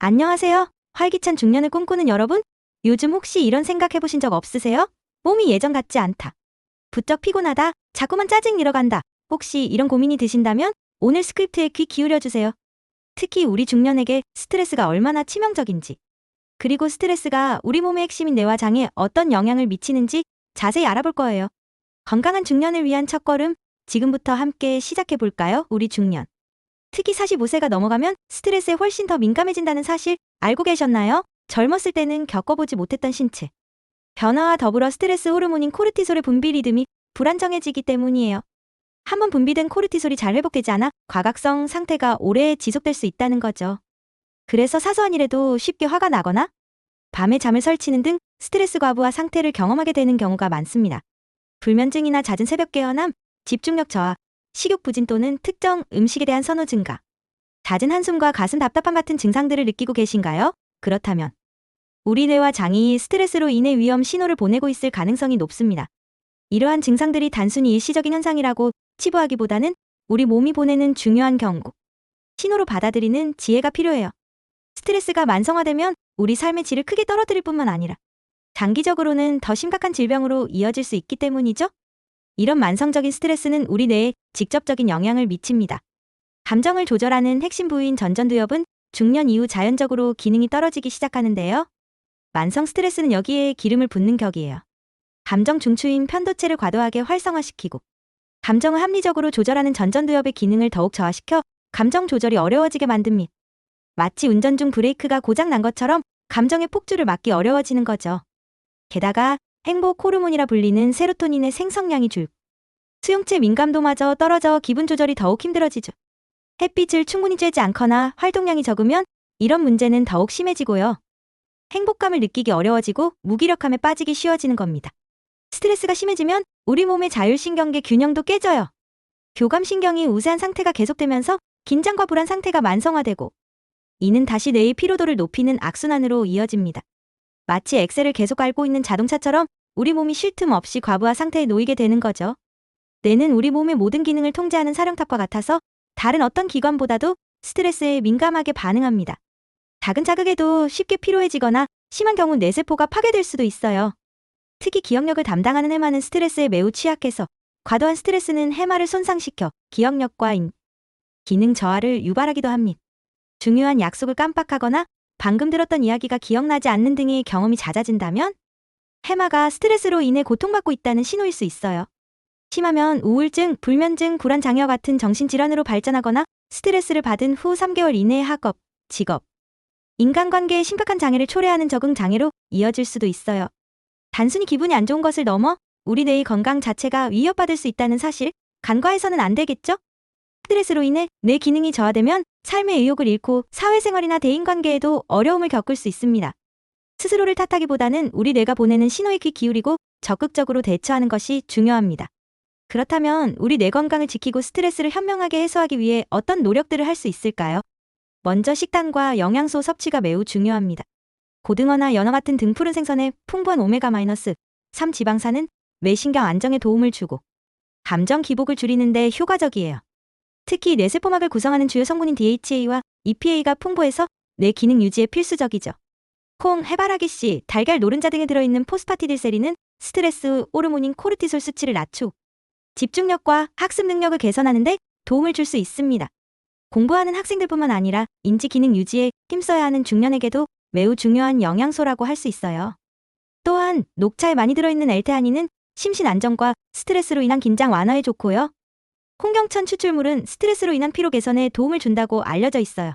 안녕하세요. 활기찬 중년을 꿈꾸는 여러분. 요즘 혹시 이런 생각 해보신 적 없으세요? 몸이 예전 같지 않다. 부쩍 피곤하다. 자꾸만 짜증 일어간다. 혹시 이런 고민이 드신다면 오늘 스크립트에 귀 기울여주세요. 특히 우리 중년에게 스트레스가 얼마나 치명적인지, 그리고 스트레스가 우리 몸의 핵심인 뇌와 장에 어떤 영향을 미치는지 자세히 알아볼 거예요. 건강한 중년을 위한 첫걸음, 지금부터 함께 시작해볼까요? 우리 중년. 특히 45세가 넘어가면 스트레스에 훨씬 더 민감해진다는 사실 알고 계셨나요? 젊었을 때는 겪어보지 못했던 신체 변화와 더불어 스트레스 호르몬인 코르티솔의 분비 리듬이 불안정해지기 때문이에요. 한번 분비된 코르티솔이 잘 회복되지 않아 과각성 상태가 오래 지속될 수 있다는 거죠. 그래서 사소한 일에도 쉽게 화가 나거나 밤에 잠을 설치는 등 스트레스 과부하 상태를 경험하게 되는 경우가 많습니다. 불면증이나 잦은 새벽 깨어남, 집중력 저하, 식욕 부진 또는 특정 음식에 대한 선호 증가, 잦은 한숨과 가슴 답답함 같은 증상들을 느끼고 계신가요? 그렇다면 우리 뇌와 장이 스트레스로 인해 위험 신호를 보내고 있을 가능성이 높습니다. 이러한 증상들이 단순히 일시적인 현상이라고 치부하기보다는 우리 몸이 보내는 중요한 경고, 신호로 받아들이는 지혜가 필요해요. 스트레스가 만성화되면 우리 삶의 질을 크게 떨어뜨릴 뿐만 아니라 장기적으로는 더 심각한 질병으로 이어질 수 있기 때문이죠. 이런 만성적인 스트레스는 우리 뇌에 직접적인 영향을 미칩니다. 감정을 조절하는 핵심 부위인 전전두엽은 중년 이후 자연적으로 기능이 떨어지기 시작하는데요. 만성 스트레스는 여기에 기름을 붓는 격이에요. 감정 중추인 편도체를 과도하게 활성화시키고 감정을 합리적으로 조절하는 전전두엽의 기능을 더욱 저하시켜 감정 조절이 어려워지게 만듭니다. 마치 운전 중 브레이크가 고장 난 것처럼 감정의 폭주를 막기 어려워지는 거죠. 게다가 행복 호르몬이라 불리는 세로토닌의 생성량이 줄고 수용체 민감도마저 떨어져 기분 조절이 더욱 힘들어지죠. 햇빛을 충분히 쬐지 않거나 활동량이 적으면 이런 문제는 더욱 심해지고요. 행복감을 느끼기 어려워지고 무기력함에 빠지기 쉬워지는 겁니다. 스트레스가 심해지면 우리 몸의 자율신경계 균형도 깨져요. 교감신경이 우세한 상태가 계속되면서 긴장과 불안 상태가 만성화되고, 이는 다시 뇌의 피로도를 높이는 악순환으로 이어집니다. 마치 엑셀을 계속 밟고 있는 자동차처럼 우리 몸이 쉴 틈 없이 과부하 상태에 놓이게 되는 거죠. 뇌는 우리 몸의 모든 기능을 통제하는 사령탑과 같아서 다른 어떤 기관보다도 스트레스에 민감하게 반응합니다. 작은 자극에도 쉽게 피로해지거나 심한 경우 뇌세포가 파괴될 수도 있어요. 특히 기억력을 담당하는 해마는 스트레스에 매우 취약해서 과도한 스트레스는 해마를 손상시켜 기억력과 기능 저하를 유발하기도 합니다. 중요한 약속을 깜빡하거나 방금 들었던 이야기가 기억나지 않는 등의 경험이 잦아진다면 해마가 스트레스로 인해 고통받고 있다는 신호일 수 있어요. 심하면 우울증, 불면증, 불안장애와 같은 정신질환으로 발전하거나 스트레스를 받은 후 3개월 이내에 학업, 직업, 인간관계에 심각한 장애를 초래하는 적응 장애로 이어질 수도 있어요. 단순히 기분이 안 좋은 것을 넘어 우리 뇌의 건강 자체가 위협받을 수 있다는 사실, 간과해서는 안 되겠죠? 스트레스로 인해 뇌 기능이 저하되면 삶의 의욕을 잃고 사회생활이나 대인관계에도 어려움을 겪을 수 있습니다. 스스로를 탓하기보다는 우리 뇌가 보내는 신호에 귀 기울이고 적극적으로 대처하는 것이 중요합니다. 그렇다면 우리 뇌 건강을 지키고 스트레스를 현명하게 해소하기 위해 어떤 노력들을 할 수 있을까요? 먼저 식단과 영양소 섭취가 매우 중요합니다. 고등어나 연어 같은 등푸른 생선에 풍부한 오메가-3 지방산은 뇌신경 안정에 도움을 주고 감정 기복을 줄이는 데 효과적이에요. 특히 뇌세포막을 구성하는 주요 성분인 DHA와 EPA가 풍부해서 뇌 기능 유지에 필수적이죠. 콩, 해바라기씨, 달걀 노른자 등에 들어있는 포스파티딜세린은 스트레스 호르몬인 코르티솔 수치를 낮추고 집중력과 학습 능력을 개선하는 데 도움을 줄 수 있습니다. 공부하는 학생들뿐만 아니라 인지 기능 유지에 힘써야 하는 중년에게도 매우 중요한 영양소라고 할 수 있어요. 또한 녹차에 많이 들어있는 엘테아닌은 심신 안정과 스트레스로 인한 긴장 완화에 좋고요. 홍경천 추출물은 스트레스로 인한 피로 개선에 도움을 준다고 알려져 있어요.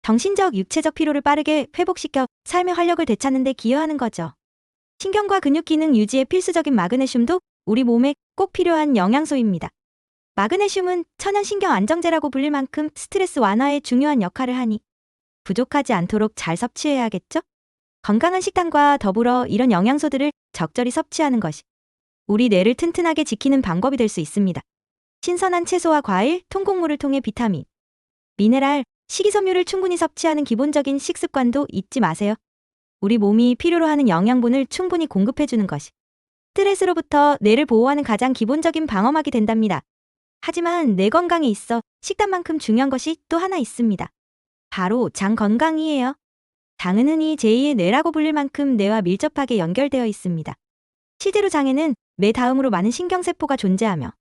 정신적, 육체적 피로를 빠르게 회복시켜 삶의 활력을 되찾는 데 기여하는 거죠. 신경과 근육 기능 유지에 필수적인 마그네슘도 우리 몸에 꼭 필요한 영양소입니다. 마그네슘은 천연 신경 안정제라고 불릴 만큼 스트레스 완화에 중요한 역할을 하니 부족하지 않도록 잘 섭취해야겠죠? 건강한 식단과 더불어 이런 영양소들을 적절히 섭취하는 것이 우리 뇌를 튼튼하게 지키는 방법이 될 수 있습니다. 신선한 채소와 과일, 통곡물을 통해 비타민, 미네랄, 식이섬유를 충분히 섭취하는 기본적인 식습관도 잊지 마세요. 우리 몸이 필요로 하는 영양분을 충분히 공급해주는 것이 스트레스로부터 뇌를 보호하는 가장 기본적인 방어막이 된답니다. 하지만 뇌 건강에 있어 식단만큼 중요한 것이 또 하나 있습니다. 바로 장 건강이에요. 장은 흔히 제2의 뇌라고 불릴 만큼 뇌와 밀접하게 연결되어 있습니다. 실제로 장에는 뇌 다음으로 많은 신경세포가 존재하며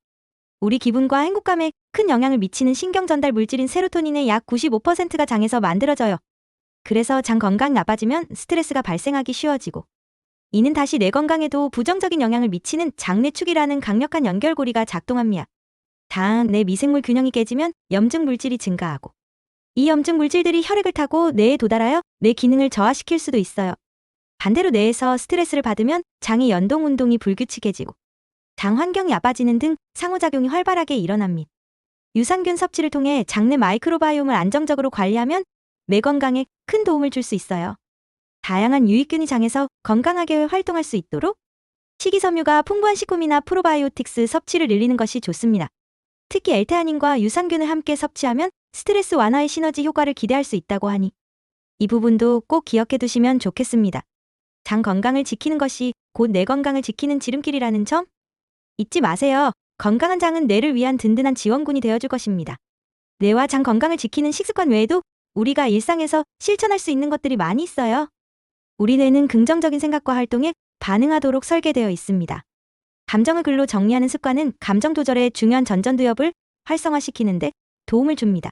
우리 기분과 행복감에 큰 영향을 미치는 신경 전달 물질인 세로토닌의 약 95%가 장에서 만들어져요. 그래서 장 건강이 나빠지면 스트레스가 발생하기 쉬워지고 이는 다시 뇌 건강에도 부정적인 영향을 미치는 장뇌축이라는 강력한 연결고리가 작동합니다. 장 내 미생물 균형이 깨지면 염증 물질이 증가하고 이 염증 물질들이 혈액을 타고 뇌에 도달하여 뇌 기능을 저하시킬 수도 있어요. 반대로 뇌에서 스트레스를 받으면 장의 연동 운동이 불규칙해지고 장 환경이 나빠지는 등 상호작용이 활발하게 일어납니다. 유산균 섭취를 통해 장내 마이크로바이옴을 안정적으로 관리하면 뇌 건강에 큰 도움을 줄 수 있어요. 다양한 유익균이 장에서 건강하게 활동할 수 있도록 식이섬유가 풍부한 식품이나 프로바이오틱스 섭취를 늘리는 것이 좋습니다. 특히 L테아닌과 유산균을 함께 섭취하면 스트레스 완화의 시너지 효과를 기대할 수 있다고 하니 이 부분도 꼭 기억해 두시면 좋겠습니다. 장 건강을 지키는 것이 곧 뇌 건강을 지키는 지름길이라는 점 잊지 마세요. 건강한 장은 뇌를 위한 든든한 지원군이 되어줄 것입니다. 뇌와 장 건강을 지키는 식습관 외에도 우리가 일상에서 실천할 수 있는 것들이 많이 있어요. 우리 뇌는 긍정적인 생각과 활동에 반응하도록 설계되어 있습니다. 감정을 글로 정리하는 습관은 감정 조절의 중요한 전전두엽을 활성화시키는데 도움을 줍니다.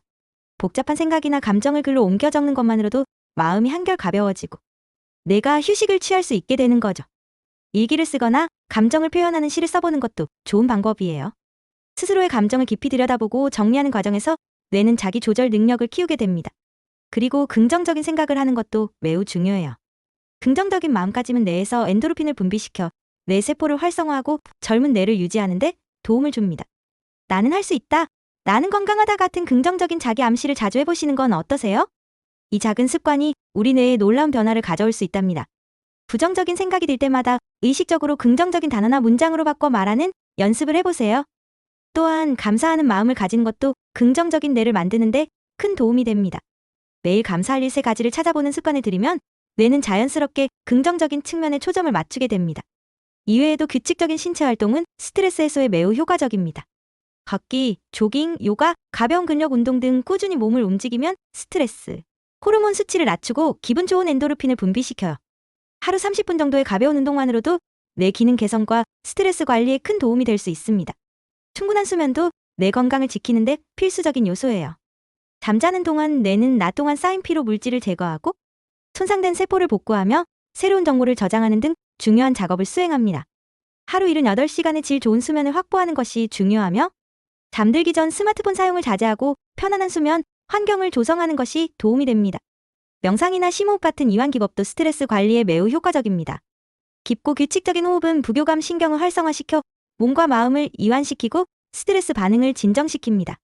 복잡한 생각이나 감정을 글로 옮겨 적는 것만으로도 마음이 한결 가벼워지고 뇌가 휴식을 취할 수 있게 되는 거죠. 일기를 쓰거나 감정을 표현하는 시를 써보는 것도 좋은 방법이에요. 스스로의 감정을 깊이 들여다보고 정리하는 과정에서 뇌는 자기 조절 능력을 키우게 됩니다. 그리고 긍정적인 생각을 하는 것도 매우 중요해요. 긍정적인 마음가짐은 뇌에서 엔도르핀을 분비시켜 뇌 세포를 활성화하고 젊은 뇌를 유지하는데 도움을 줍니다. 나는 할 수 있다. 나는 건강하다 같은 긍정적인 자기 암시를 자주 해보시는 건 어떠세요? 이 작은 습관이 우리 뇌에 놀라운 변화를 가져올 수 있답니다. 부정적인 생각이 들 때마다 의식적으로 긍정적인 단어나 문장으로 바꿔 말하는 연습을 해보세요. 또한 감사하는 마음을 가진 것도 긍정적인 뇌를 만드는데 큰 도움이 됩니다. 매일 감사할 일 3가지를 찾아보는 습관을 들이면 뇌는 자연스럽게 긍정적인 측면에 초점을 맞추게 됩니다. 이외에도 규칙적인 신체 활동은 스트레스 해소에 매우 효과적입니다. 걷기, 조깅, 요가, 가벼운 근력 운동 등 꾸준히 몸을 움직이면 스트레스, 호르몬 수치를 낮추고 기분 좋은 엔도르핀을 분비시켜요. 하루 30분 정도의 가벼운 운동만으로도 뇌 기능 개선과 스트레스 관리에 큰 도움이 될 수 있습니다. 충분한 수면도 뇌 건강을 지키는데 필수적인 요소예요. 잠자는 동안 뇌는 낮 동안 쌓인 피로 물질을 제거하고 손상된 세포를 복구하며 새로운 정보를 저장하는 등 중요한 작업을 수행합니다. 하루 78시간의 질 좋은 수면을 확보하는 것이 중요하며 잠들기 전 스마트폰 사용을 자제하고 편안한 수면 환경을 조성하는 것이 도움이 됩니다. 명상이나 심호흡 같은 이완 기법도 스트레스 관리에 매우 효과적입니다. 깊고 규칙적인 호흡은 부교감 신경을 활성화시켜 몸과 마음을 이완시키고 스트레스 반응을 진정시킵니다.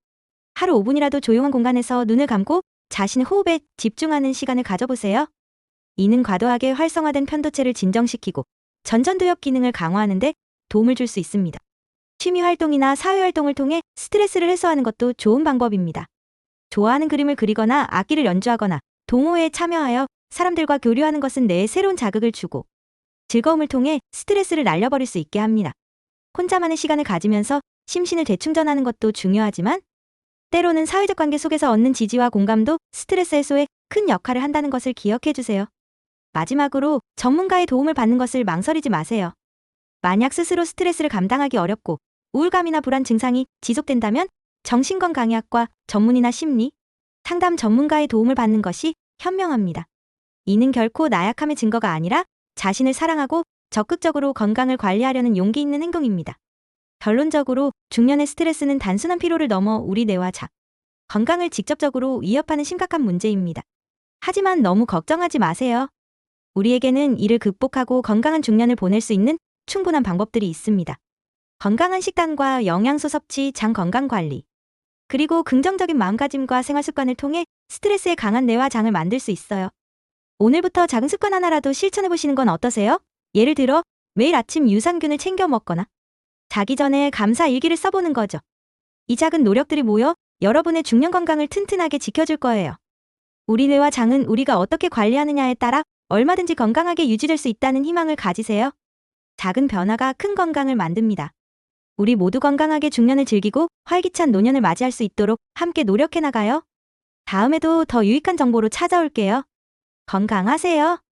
하루 5분이라도 조용한 공간에서 눈을 감고 자신의 호흡에 집중하는 시간을 가져보세요. 이는 과도하게 활성화된 편도체를 진정시키고 전전두엽 기능을 강화하는 데 도움을 줄 수 있습니다. 취미 활동이나 사회 활동을 통해 스트레스를 해소하는 것도 좋은 방법입니다. 좋아하는 그림을 그리거나 악기를 연주하거나 동호회에 참여하여 사람들과 교류하는 것은 뇌에 새로운 자극을 주고 즐거움을 통해 스트레스를 날려버릴 수 있게 합니다. 혼자만의 시간을 가지면서 심신을 재충전하는 것도 중요하지만 때로는 사회적 관계 속에서 얻는 지지와 공감도 스트레스 해소에 큰 역할을 한다는 것을 기억해 주세요. 마지막으로 전문가의 도움을 받는 것을 망설이지 마세요. 만약 스스로 스트레스를 감당하기 어렵고 우울감이나 불안 증상이 지속된다면 정신건강의학과 전문의나 심리, 상담 전문가의 도움을 받는 것이 현명합니다. 이는 결코 나약함의 증거가 아니라 자신을 사랑하고 적극적으로 건강을 관리하려는 용기 있는 행동입니다. 결론적으로 중년의 스트레스는 단순한 피로를 넘어 우리 뇌와 건강을 직접적으로 위협하는 심각한 문제입니다. 하지만 너무 걱정하지 마세요. 우리에게는 이를 극복하고 건강한 중년을 보낼 수 있는 충분한 방법들이 있습니다. 건강한 식단과 영양소 섭취, 장 건강 관리, 그리고 긍정적인 마음가짐과 생활 습관을 통해 스트레스에 강한 뇌와 장을 만들 수 있어요. 오늘부터 작은 습관 하나라도 실천해보시는 건 어떠세요? 예를 들어 매일 아침 유산균을 챙겨 먹거나 자기 전에 감사 일기를 써보는 거죠. 이 작은 노력들이 모여 여러분의 중년 건강을 튼튼하게 지켜줄 거예요. 우리 뇌와 장은 우리가 어떻게 관리하느냐에 따라 얼마든지 건강하게 유지될 수 있다는 희망을 가지세요. 작은 변화가 큰 건강을 만듭니다. 우리 모두 건강하게 중년을 즐기고 활기찬 노년을 맞이할 수 있도록 함께 노력해 나가요. 다음에도 더 유익한 정보로 찾아올게요. 건강하세요.